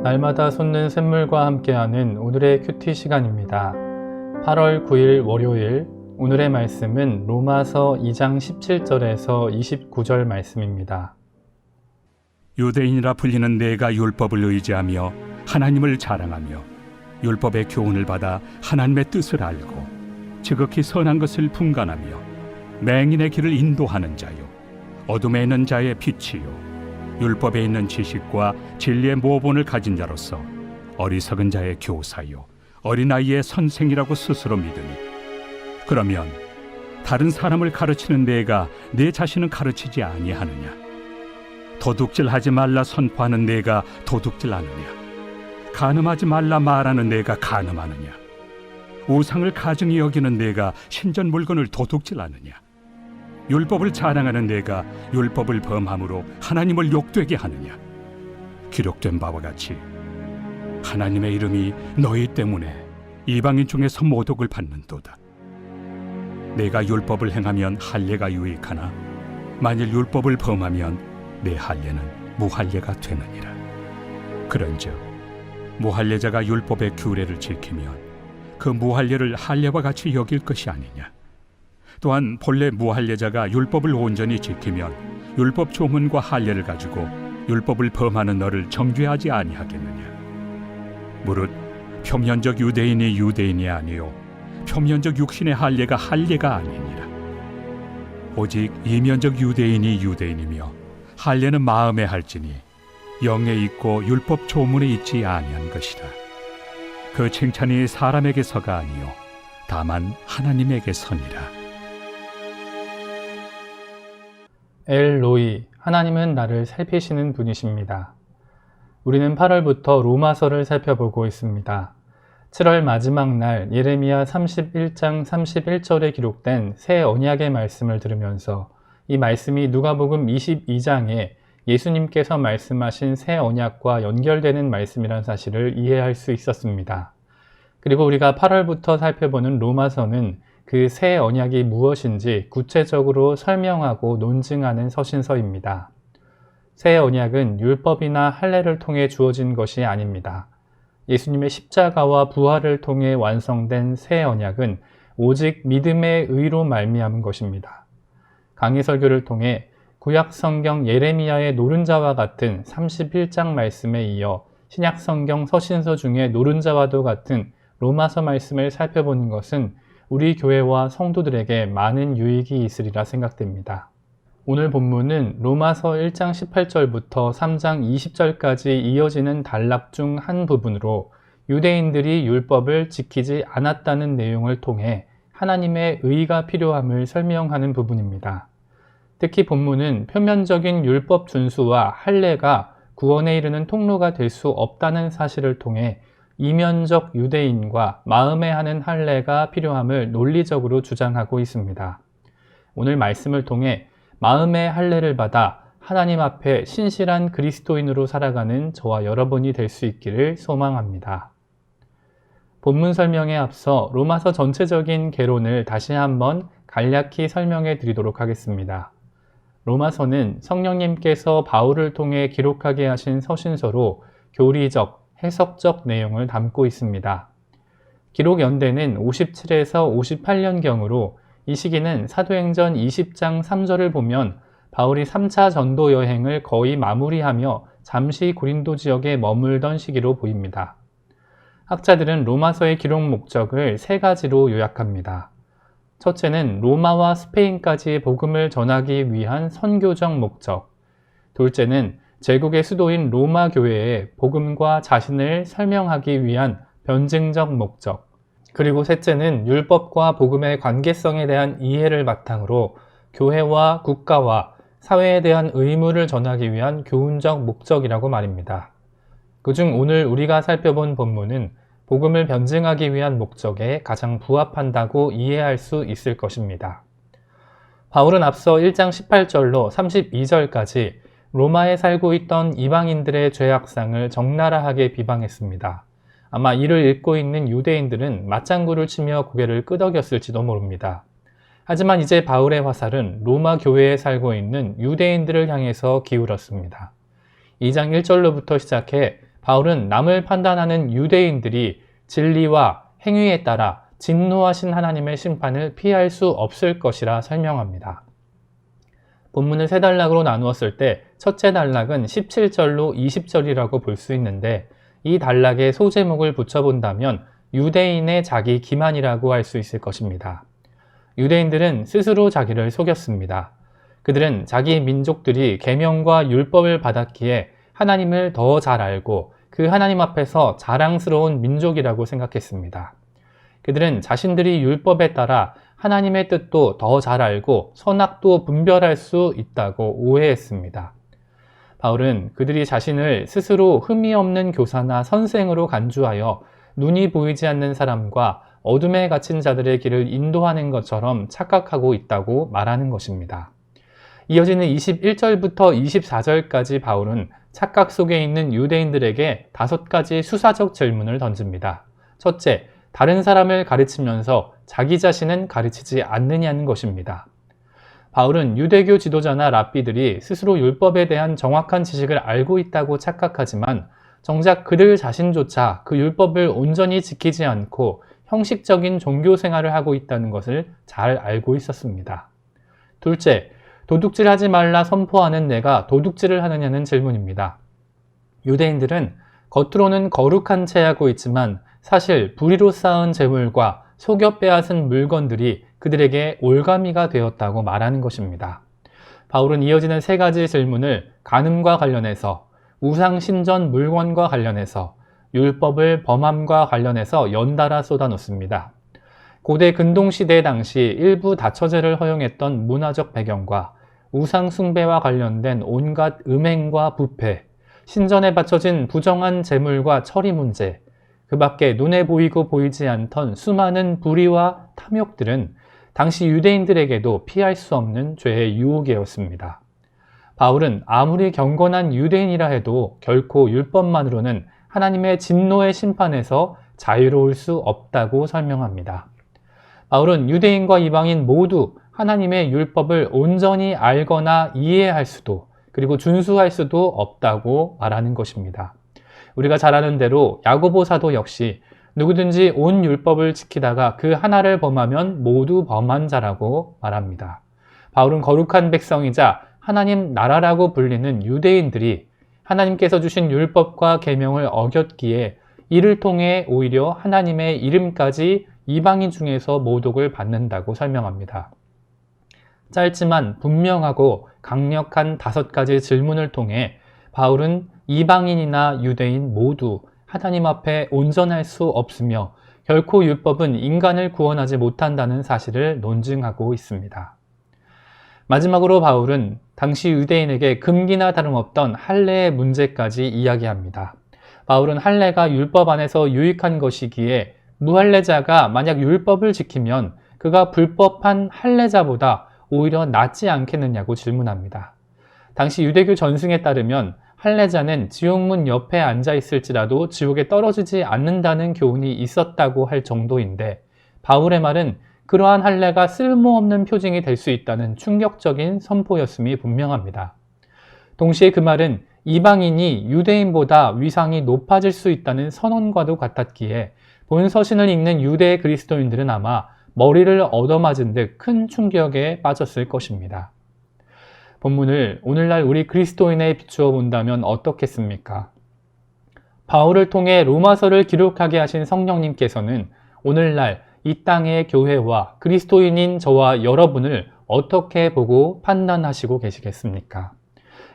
날마다 솟는 샘물과 함께하는 오늘의 큐티 시간입니다. 8월 9일 월요일, 오늘의 말씀은 로마서 2장 17절에서 29절 말씀입니다. 유대인이라 불리는 내가 율법을 의지하며 하나님을 자랑하며 율법의 교훈을 받아 하나님의 뜻을 알고 지극히 선한 것을 분간하며 맹인의 길을 인도하는 자요, 어둠에 있는 자의 빛이요, 율법에 있는 지식과 진리의 모본을 가진 자로서 어리석은 자의 교사요, 어린아이의 선생이라고 스스로 믿으니, 그러면 다른 사람을 가르치는 내가 내 자신은 가르치지 아니하느냐? 도둑질하지 말라 선포하는 내가 도둑질하느냐? 간음하지 말라 말하는 내가 간음하느냐? 우상을 가증히 여기는 내가 신전 물건을 도둑질하느냐? 율법을 자랑하는 내가 율법을 범함으로 하나님을 욕되게 하느냐? 기록된 바와 같이 하나님의 이름이 너희 때문에 이방인 중에서 모독을 받는도다. 내가 율법을 행하면 할례가 유익하나 만일 율법을 범하면 내 할례는 무할례가 되느니라. 그런즉 무할례자가 율법의 규례를 지키면 그 무할례를 할례와 같이 여길 것이 아니냐? 또한 본래 무할례자가 율법을 온전히 지키면 율법 조문과 할례를 가지고 율법을 범하는 너를 정죄하지 아니하겠느냐? 무릇 표면적 유대인이 유대인이 아니요 표면적 육신의 할례가 할례가 아니니라. 오직 이면적 유대인이 유대인이며 할례는 마음에 할지니 영에 있고 율법 조문에 있지 아니한 것이라. 그 칭찬이 사람에게서가 아니요 다만 하나님에게서니라. 엘로이, 하나님은 나를 살피시는 분이십니다. 우리는 8월부터 로마서를 살펴보고 있습니다. 7월 마지막 날 예레미야 31장 31절에 기록된 새 언약의 말씀을 들으면서 이 말씀이 누가복음 22장에 예수님께서 말씀하신 새 언약과 연결되는 말씀이라는 사실을 이해할 수 있었습니다. 그리고 우리가 8월부터 살펴보는 로마서는 그 새 언약이 무엇인지 구체적으로 설명하고 논증하는 서신서입니다. 새 언약은 율법이나 할례를 통해 주어진 것이 아닙니다. 예수님의 십자가와 부활을 통해 완성된 새 언약은 오직 믿음의 의로 말미암은 것입니다. 강해 설교를 통해 구약 성경 예레미야의 노른자와 같은 31장 말씀에 이어 신약 성경 서신서 중에 노른자와도 같은 로마서 말씀을 살펴보는 것은 우리 교회와 성도들에게 많은 유익이 있으리라 생각됩니다. 오늘 본문은 로마서 1장 18절부터 3장 20절까지 이어지는 단락 중 한 부분으로 유대인들이 율법을 지키지 않았다는 내용을 통해 하나님의 의가 필요함을 설명하는 부분입니다. 특히 본문은 표면적인 율법 준수와 할례가 구원에 이르는 통로가 될 수 없다는 사실을 통해 이면적 유대인과 마음에 하는 할례가 필요함을 논리적으로 주장하고 있습니다. 오늘 말씀을 통해 마음의 할례를 받아 하나님 앞에 신실한 그리스도인으로 살아가는 저와 여러분이 될 수 있기를 소망합니다. 본문 설명에 앞서 로마서 전체적인 개론을 다시 한번 간략히 설명해 드리도록 하겠습니다. 로마서는 성령님께서 바울을 통해 기록하게 하신 서신서로 교리적, 해석적 내용을 담고 있습니다. 기록 연대는 57에서 58년경으로 이 시기는 사도행전 20장 3절을 보면 바울이 3차 전도 여행을 거의 마무리하며 잠시 고린도 지역에 머물던 시기로 보입니다. 학자들은 로마서의 기록 목적을 세 가지로 요약합니다. 첫째는 로마와 스페인까지 복음을 전하기 위한 선교적 목적, 둘째는 제국의 수도인 로마 교회에 복음과 자신을 설명하기 위한 변증적 목적, 그리고 셋째는 율법과 복음의 관계성에 대한 이해를 바탕으로 교회와 국가와 사회에 대한 의무를 전하기 위한 교훈적 목적이라고 말입니다. 그중 오늘 우리가 살펴본 본문은 복음을 변증하기 위한 목적에 가장 부합한다고 이해할 수 있을 것입니다. 바울은 앞서 1장 18절로 32절까지 로마에 살고 있던 이방인들의 죄악상을 적나라하게 비방했습니다. 아마 이를 읽고 있는 유대인들은 맞장구를 치며 고개를 끄덕였을지도 모릅니다. 하지만 이제 바울의 화살은 로마 교회에 살고 있는 유대인들을 향해서 기울었습니다. 2장 1절로부터 시작해 바울은 남을 판단하는 유대인들이 진리와 행위에 따라 진노하신 하나님의 심판을 피할 수 없을 것이라 설명합니다. 본문을 세 단락으로 나누었을 때 첫째 단락은 17절로 20절이라고 볼 수 있는데 이 단락에 소제목을 붙여본다면 유대인의 자기 기만이라고 할 수 있을 것입니다. 유대인들은 스스로 자기를 속였습니다. 그들은 자기 민족들이 계명과 율법을 받았기에 하나님을 더 잘 알고 그 하나님 앞에서 자랑스러운 민족이라고 생각했습니다. 그들은 자신들이 율법에 따라 하나님의 뜻도 더 잘 알고 선악도 분별할 수 있다고 오해했습니다. 바울은 그들이 자신을 스스로 흠이 없는 교사나 선생으로 간주하여 눈이 보이지 않는 사람과 어둠에 갇힌 자들의 길을 인도하는 것처럼 착각하고 있다고 말하는 것입니다. 이어지는 21절부터 24절까지 바울은 착각 속에 있는 유대인들에게 5가지 수사적 질문을 던집니다. 첫째, 다른 사람을 가르치면서 자기 자신은 가르치지 않느냐는 것입니다. 바울은 유대교 지도자나 랍비들이 스스로 율법에 대한 정확한 지식을 알고 있다고 착각하지만 정작 그들 자신조차 그 율법을 온전히 지키지 않고 형식적인 종교 생활을 하고 있다는 것을 잘 알고 있었습니다. 둘째, 도둑질하지 말라 선포하는 내가 도둑질을 하느냐는 질문입니다. 유대인들은 겉으로는 거룩한 채 하고 있지만 사실 불의로 쌓은 재물과 속여 빼앗은 물건들이 그들에게 올가미가 되었다고 말하는 것입니다. 바울은 이어지는 3가지 질문을 간음과 관련해서, 우상신전 물건과 관련해서, 율법을 범함과 관련해서 연달아 쏟아놓습니다. 고대 근동시대 당시 일부 다처제를 허용했던 문화적 배경과 우상 숭배와 관련된 온갖 음행과 부패, 신전에 바쳐진 부정한 재물과 처리 문제, 그 밖에 눈에 보이고 보이지 않던 수많은 불의와 탐욕들은 당시 유대인들에게도 피할 수 없는 죄의 유혹이었습니다. 바울은 아무리 경건한 유대인이라 해도 결코 율법만으로는 하나님의 진노의 심판에서 자유로울 수 없다고 설명합니다. 바울은 유대인과 이방인 모두 하나님의 율법을 온전히 알거나 이해할 수도 그리고 준수할 수도 없다고 말하는 것입니다. 우리가 잘 아는 대로 야고보 사도 역시 누구든지 온 율법을 지키다가 그 하나를 범하면 모두 범한 자라고 말합니다. 바울은 거룩한 백성이자 하나님 나라라고 불리는 유대인들이 하나님께서 주신 율법과 계명을 어겼기에 이를 통해 오히려 하나님의 이름까지 이방인 중에서 모독을 받는다고 설명합니다. 짧지만 분명하고 강력한 5가지 질문을 통해 바울은 이방인이나 유대인 모두 하나님 앞에 온전할 수 없으며 결코 율법은 인간을 구원하지 못한다는 사실을 논증하고 있습니다. 마지막으로 바울은 당시 유대인에게 금기나 다름없던 할례의 문제까지 이야기합니다. 바울은 할례가 율법 안에서 유익한 것이기에 무할례자가 만약 율법을 지키면 그가 불법한 할례자보다 오히려 낫지 않겠느냐고 질문합니다. 당시 유대교 전승에 따르면 할례자는 지옥문 옆에 앉아 있을지라도 지옥에 떨어지지 않는다는 교훈이 있었다고 할 정도인데 바울의 말은 그러한 할례가 쓸모없는 표징이 될 수 있다는 충격적인 선포였음이 분명합니다. 동시에 그 말은 이방인이 유대인보다 위상이 높아질 수 있다는 선언과도 같았기에 본 서신을 읽는 유대 그리스도인들은 아마 머리를 얻어맞은 듯 큰 충격에 빠졌을 것입니다. 본문을 오늘날 우리 그리스도인에 비추어 본다면 어떻겠습니까? 바울을 통해 로마서를 기록하게 하신 성령님께서는 오늘날 이 땅의 교회와 그리스도인인 저와 여러분을 어떻게 보고 판단하시고 계시겠습니까?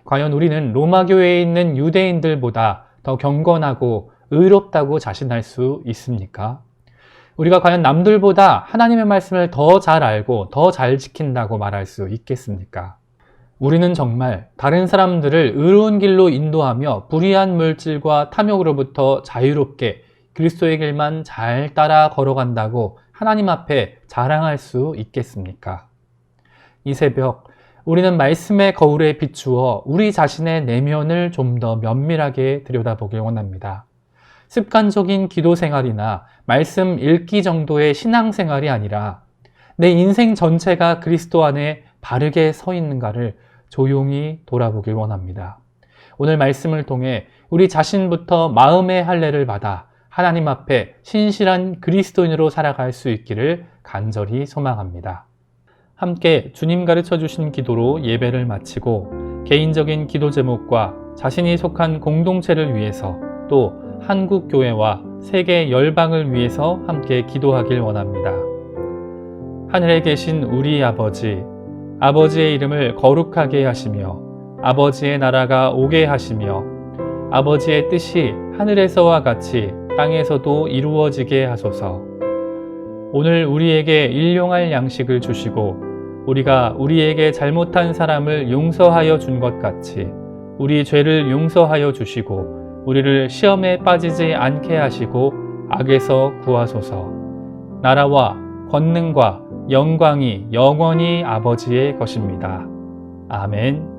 과연 우리는 로마 교회에 있는 유대인들보다 더 경건하고 의롭다고 자신할 수 있습니까? 우리가 과연 남들보다 하나님의 말씀을 더 잘 알고 더 잘 지킨다고 말할 수 있겠습니까? 우리는 정말 다른 사람들을 의로운 길로 인도하며 불의한 물질과 탐욕으로부터 자유롭게 그리스도의 길만 잘 따라 걸어간다고 하나님 앞에 자랑할 수 있겠습니까? 이 새벽 우리는 말씀의 거울에 비추어 우리 자신의 내면을 좀 더 면밀하게 들여다보길 원합니다. 습관적인 기도 생활이나 말씀 읽기 정도의 신앙 생활이 아니라 내 인생 전체가 그리스도 안에 바르게 서 있는가를 조용히 돌아보길 원합니다. 오늘 말씀을 통해 우리 자신부터 마음의 할례를 받아 하나님 앞에 신실한 그리스도인으로 살아갈 수 있기를 간절히 소망합니다. 함께 주님 가르쳐 주신 기도로 예배를 마치고 개인적인 기도 제목과 자신이 속한 공동체를 위해서 또 한국 교회와 세계 열방을 위해서 함께 기도하길 원합니다. 하늘에 계신 우리 아버지, 아버지의 이름을 거룩하게 하시며 아버지의 나라가 오게 하시며 아버지의 뜻이 하늘에서와 같이 땅에서도 이루어지게 하소서. 오늘 우리에게 일용할 양식을 주시고 우리가 우리에게 잘못한 사람을 용서하여 준 것 같이 우리 죄를 용서하여 주시고 우리를 시험에 빠지지 않게 하시고 악에서 구하소서. 나라와 권능과 영광이 영원히 아버지의 것입니다. 아멘.